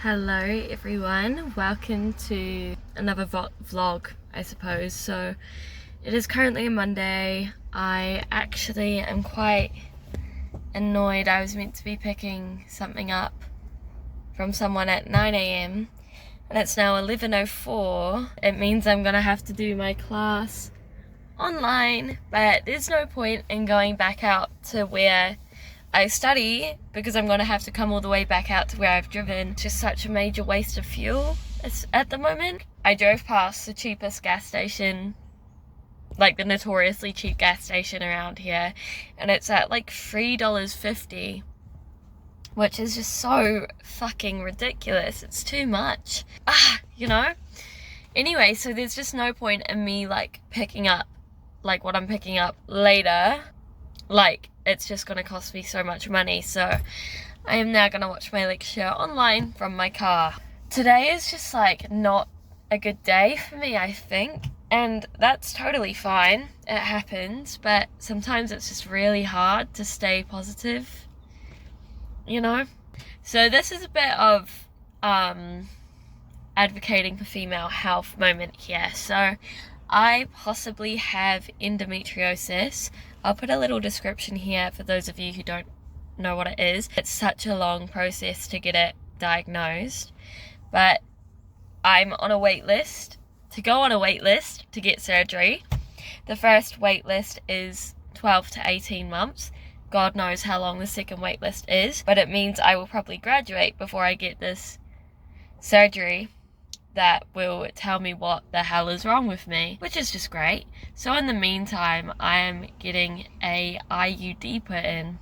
Hello everyone, welcome to another vlog, I suppose. So it is currently a Monday. I actually am quite annoyed. I was meant to be picking something up from someone at 9 AM and it's now 11:04. It means I'm gonna have to do my class online, but there's no point in going back out to where I study because I'm going to have to come all the way back out to where I've driven. It's just such a major waste of fuel at the moment. I drove past the cheapest gas station, like the notoriously cheap gas station around here, and it's at like $3.50, which is just so fucking ridiculous. It's too much. Anyway, so there's just no point in me like picking up like what I'm picking up later. Like, it's just going to cost me so much money. So I am now going to watch my lecture online from my car. Today is just like not a good day for me, I think, and that's totally fine. It happens, but sometimes it's just really hard to stay positive, you know. So this is a bit of advocating for female health moment here. So I possibly have endometriosis. I'll put a little description here for those of you who don't know what it is. It's such a long process to get it diagnosed, but I'm on a wait list to go on a wait list to get surgery. The first wait list is 12 to 18 months. God knows how long the second wait list is, but it means I will probably graduate before I get this surgery that will tell me what the hell is wrong with me, which is just great. So in the meantime, I am getting a IUD put in.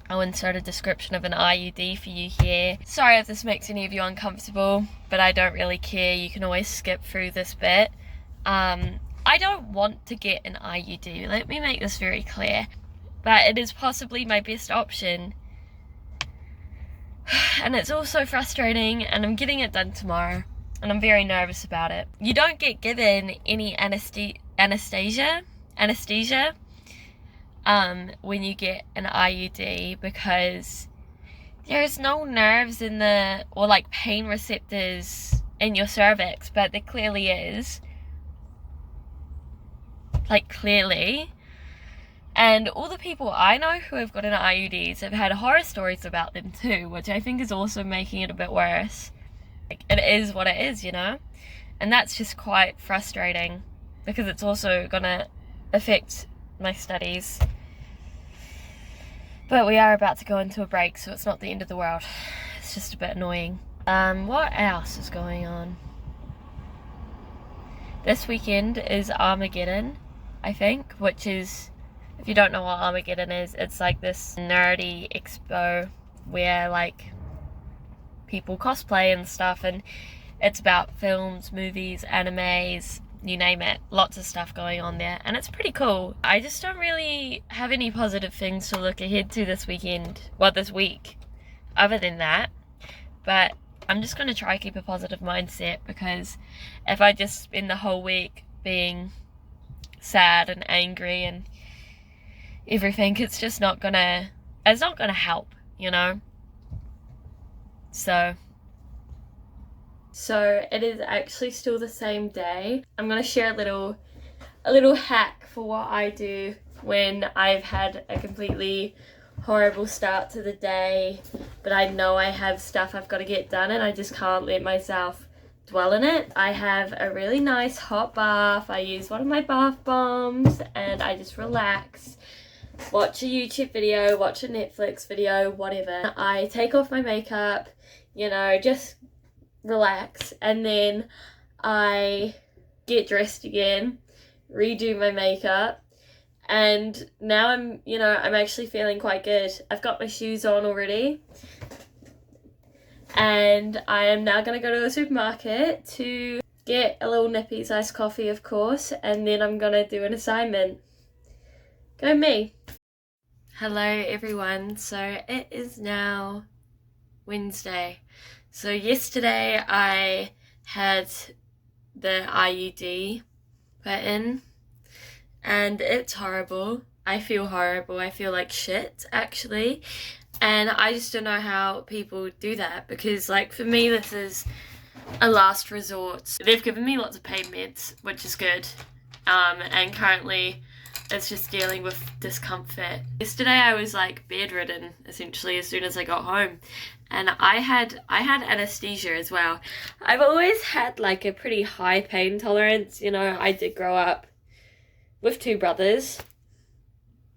I'll insert a description of an IUD for you here. Sorry if this makes any of you uncomfortable, but I don't really care. You can always skip through this bit. I don't want to get an IUD. Let me make this very clear. But it is possibly my best option. And it's also frustrating, and I'm getting it done tomorrow. And I'm very nervous about it. You don't get given any anesthesia when you get an IUD because there's no nerves in or like pain receptors in your cervix, but there clearly is. Like, clearly. And all the people I know who have gotten IUDs have had horror stories about them too, which I think is also making it a bit worse. Like, it is what it is, you know? And that's just quite frustrating because it's also gonna affect my studies. But we are about to go into a break, so it's not the end of the world. It's just a bit annoying. What else is going on? This weekend is Armageddon, I think, which is, if you don't know what Armageddon is, it's like this nerdy expo where like people cosplay and stuff, and it's about films, movies, animes, you name it. Lots of stuff going on there, and it's pretty cool. I just don't really have any positive things to look ahead to this weekend, well, this week, other than that. But I'm just going to try to keep a positive mindset, because if I just spend the whole week being sad and angry and everything, it's just not gonna help, you know. So it is actually still the same day. I'm gonna share a little hack for what I do when I've had a completely horrible start to the day, but I know I have stuff I've got to get done and I just can't let myself dwell in it. I have a really nice hot bath. I use one of my bath bombs and I just relax. Watch a YouTube video, watch a Netflix video, whatever. I take off my makeup, you know, just relax, and then I get dressed again, redo my makeup, and now I'm actually feeling quite good. I've got my shoes on already, and I am now going to go to the supermarket to get a little Nippy's iced coffee, of course, and then I'm going to do an assignment. Go me! Hello everyone, so it is now Wednesday. So yesterday I had the IUD put in and it's horrible. I feel horrible. I feel like shit, actually. And I just don't know how people do that, because like for me this is a last resort. They've given me lots of pain meds, which is good. And currently it's just dealing with discomfort. Yesterday I was like bedridden essentially as soon as I got home, and I had anesthesia as well. I've always had like a pretty high pain tolerance, you know. I did grow up with two brothers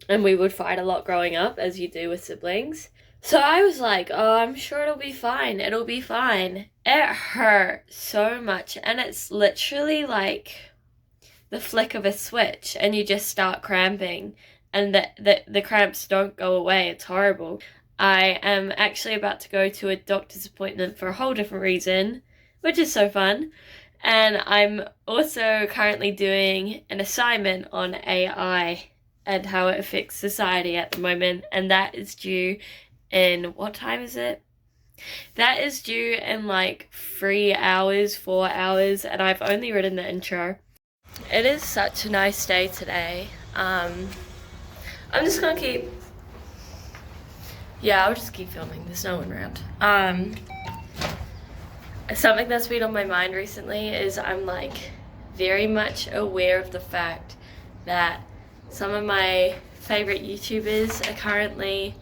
and we would fight a lot growing up, as you do with siblings. So I was like, oh, I'm sure it'll be fine. It'll be fine. It hurt so much, and it's literally like the flick of a switch and you just start cramping, and the cramps don't go away. It's horrible. I am actually about to go to a doctor's appointment for a whole different reason, which is so fun. And I'm also currently doing an assignment on AI and how it affects society at the moment, and that is due in, what time is it? That is due in like 3 hours, 4 hours, and I've only written the intro. It is such a nice day today. I'm just gonna keep, yeah, I'll just keep filming. There's no one around. Something that's been on my mind recently is I'm like very much aware of the fact that some of my favorite YouTubers are currently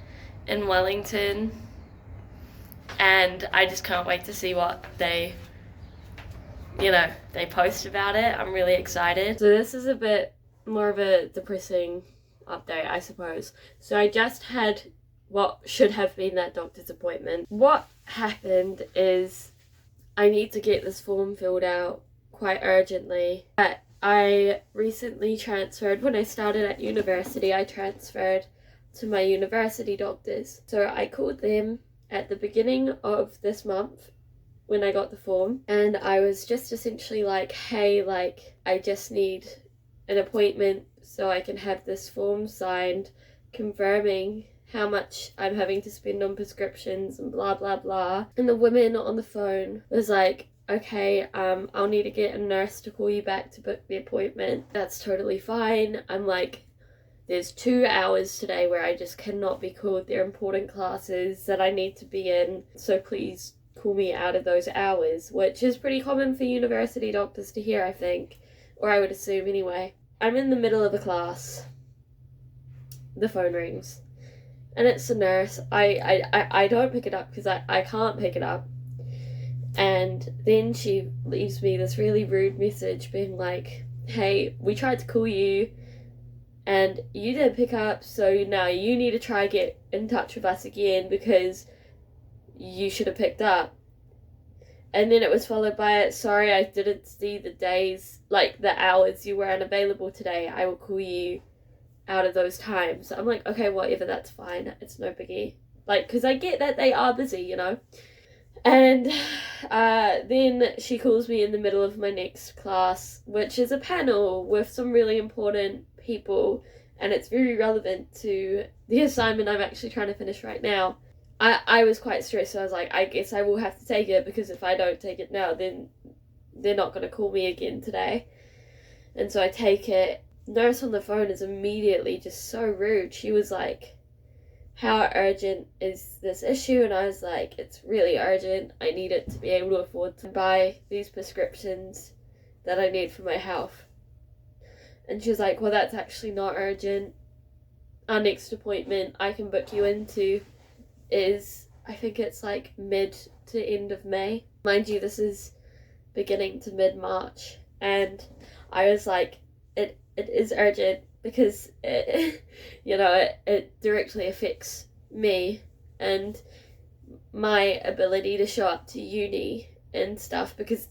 in Wellington, and I just can't wait to see what they post about it. I'm really excited. So this is a bit more of a depressing update, I suppose. So I just had what should have been that doctor's appointment. What happened is I need to get this form filled out quite urgently. But I recently transferred. When I started at university, I transferred to my university doctors. So I called them at the beginning of this month when I got the form, and I was just essentially like, hey, like, I just need an appointment so I can have this form signed confirming how much I'm having to spend on prescriptions and blah blah blah. And the woman on the phone was like, okay, I'll need to get a nurse to call you back to book the appointment. That's totally fine. I'm like, there's 2 hours today where I just cannot be called. They're important classes that I need to be in, so please call me out of those hours, which is pretty common for university doctors to hear, I think, or I would assume anyway. I'm in the middle of a class. The phone rings, and it's a nurse. I don't pick it up because I can't pick it up. And then she leaves me this really rude message being like, hey, we tried to call you and you didn't pick up, so now you need to try get in touch with us again because you should have picked up. And then it was followed by, sorry, I didn't see the days, like the hours you were unavailable today. I will call you out of those times. I'm like, okay, whatever, that's fine. It's no biggie. Like, because I get that they are busy, you know. And then she calls me in the middle of my next class, which is a panel with some really important people, and it's very relevant to the assignment I'm actually trying to finish right now. I was quite stressed, so I was like, I guess I will have to take it, because if I don't take it now, then they're not going to call me again today. And so I take it. Nurse on the phone is immediately just so rude. She was like, how urgent is this issue? And I was like, it's really urgent. I need it to be able to afford to buy these prescriptions that I need for my health. And she was like, well, that's actually not urgent. Our next appointment I can book you into is, I think it's like mid to end of May. Mind you, this is beginning to mid-March. And I was like, it is urgent, because it directly affects me and my ability to show up to uni and stuff, because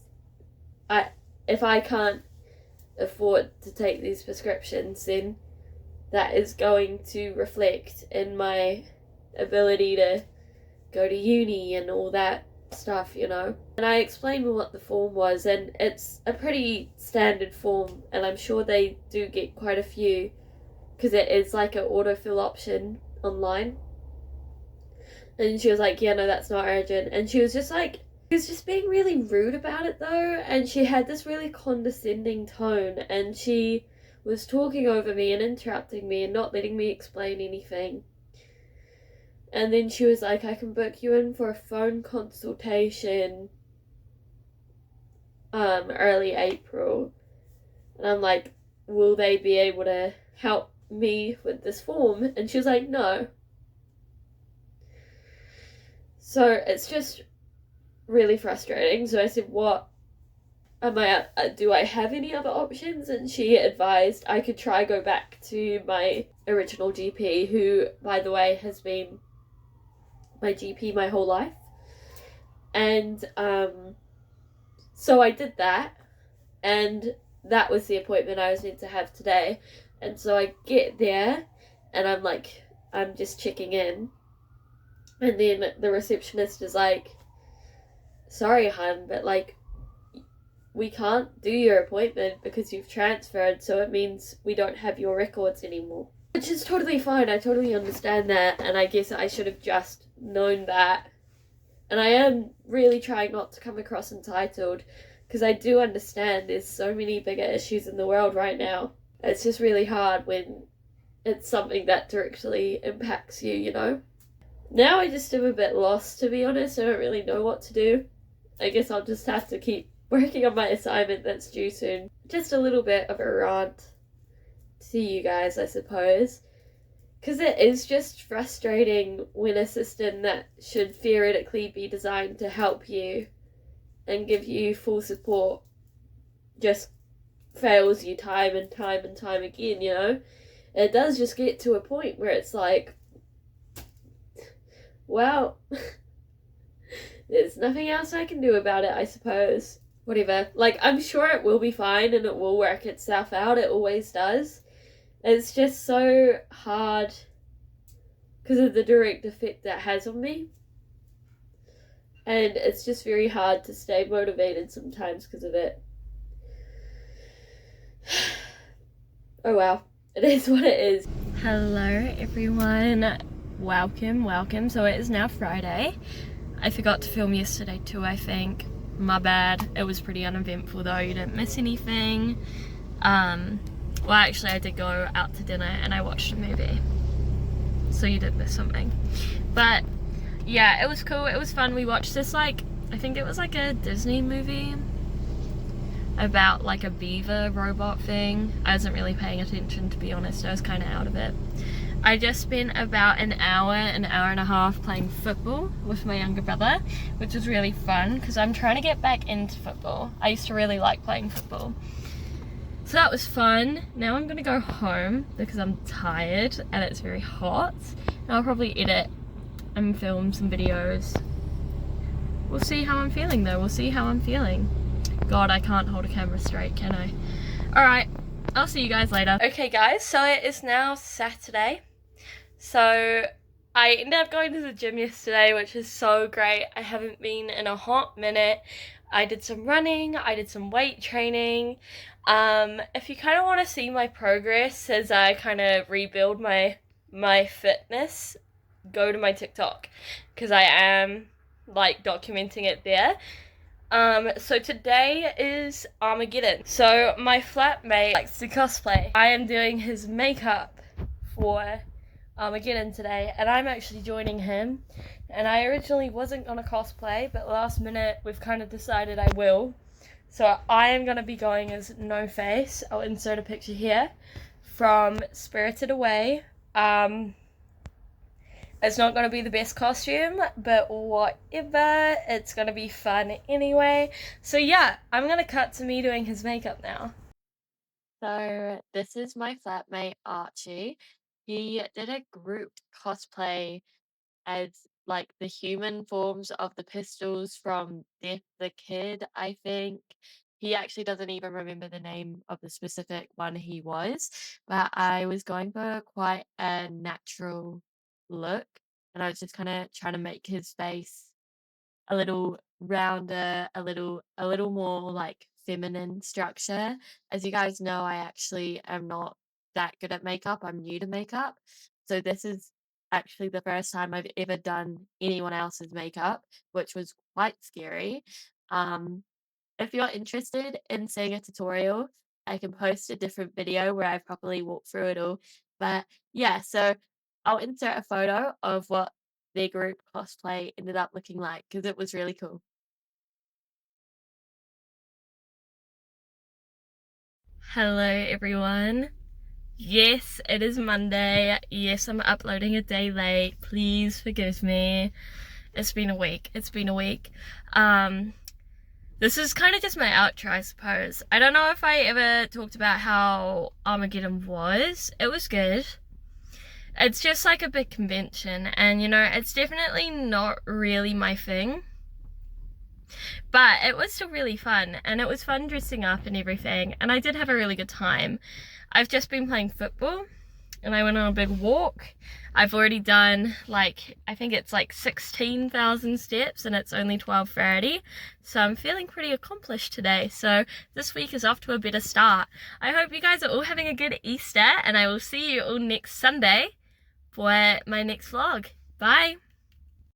if I can't afford to take these prescriptions, then that is going to reflect in my ability to go to uni and all that stuff, you know. And I explained what the form was, and it's a pretty standard form, and I'm sure they do get quite a few, because it is like an autofill option online. And she was like, yeah, no, that's not urgent. And she was just like, she was just being really rude about it though, and she had this really condescending tone, and she was talking over me and interrupting me and not letting me explain anything. And then she was like, I can book you in for a phone consultation early April. And I'm like, will they be able to help me with this form? And she was like, no. So it's just really frustrating. So I said, what am I, do I have any other options? And she advised I could try go back to my original GP, who, by the way, has been my GP my whole life. And so I did that, and that was the appointment I was meant to have today. And so I get there, and I'm like, I'm just checking in, and then the receptionist is like, sorry hun, but like, we can't do your appointment because you've transferred, so it means we don't have your records anymore. Which is totally fine, I totally understand that, and I guess I should have just known that. And I am really trying not to come across entitled, because I do understand there's so many bigger issues in the world right now. It's just really hard when it's something that directly impacts you, you know? Now I just am a bit lost, to be honest. I don't really know what to do. I guess I'll just have to keep working on my assignment that's due soon. Just a little bit of a rant to you guys, I suppose. Because it is just frustrating when a system that should theoretically be designed to help you and give you full support just fails you time and time and time again, you know? It does just get to a point where it's like, well, there's nothing else I can do about it, I suppose. Whatever. Like, I'm sure it will be fine and it will work itself out. It always does. It's just so hard because of the direct effect that has on me. And it's just very hard to stay motivated sometimes because of it. Oh well, it is what it is. Hello everyone, welcome. So it is now Friday. I forgot to film yesterday too, I think. My bad. It was pretty uneventful though, you didn't miss anything. Well actually I did go out to dinner and I watched a movie, so you did miss something. But yeah, it was cool, it was fun. We watched this, like, I think it was like a Disney movie about like a beaver robot thing. I wasn't really paying attention, to be honest. I was kind of out of it. I just spent about an hour and a half playing football with my younger brother, which was really fun because I'm trying to get back into football. I used to really like playing football. So that was fun. Now I'm gonna go home because I'm tired and it's very hot. And I'll probably edit and film some videos. We'll see how I'm feeling though. We'll see how I'm feeling. God, I can't hold a camera straight, can I? Alright, I'll see you guys later. Okay guys, so it is now Saturday. So I ended up going to the gym yesterday, which is so great. I haven't been in a hot minute. I did some running, I did some weight training. If you kind of want to see my progress as I kind of rebuild my fitness, go to my TikTok, because I am like documenting it there. So today is Armageddon. So my flatmate likes to cosplay. I am doing his makeup for Armageddon today, and I'm actually joining him. And I originally wasn't gonna cosplay, but last minute we've kind of decided I will. So I am gonna be going as No Face. I'll insert a picture here from Spirited Away. It's not going to be the best costume, but whatever, it's going to be fun anyway. So yeah, I'm going to cut to me doing his makeup now. So this is my flatmate Archie. He did a group cosplay as like the human forms of the pistols from Death the Kid, I think. He actually doesn't even remember the name of the specific one he was, but I was going for quite a natural look, and I was just kind of trying to make his face a little rounder, a little more like feminine structure. As you guys know, I actually am not that good at makeup. I'm new to makeup. So this is actually the first time I've ever done anyone else's makeup, which was quite scary. If you're interested in seeing a tutorial, I can post a different video where I properly walk through it all. But yeah, so I'll insert a photo of what their group cosplay ended up looking like, because it was really cool. Hello everyone. Yes, it is Monday. Yes, I'm uploading a day late. Please forgive me. It's been a week. This is kind of just my outro, I suppose. I don't know if I ever talked about how Armageddon was. It was good. It's just like a big convention, and you know, it's definitely not really my thing. But it was still really fun, and it was fun dressing up and everything, and I did have a really good time. I've just been playing football, and I went on a big walk. I've already done, like, I think it's like 16,000 steps, and it's only 12:30, so I'm feeling pretty accomplished today. So this week is off to a better start. I hope you guys are all having a good Easter, and I will see you all next Sunday for my next vlog. Bye!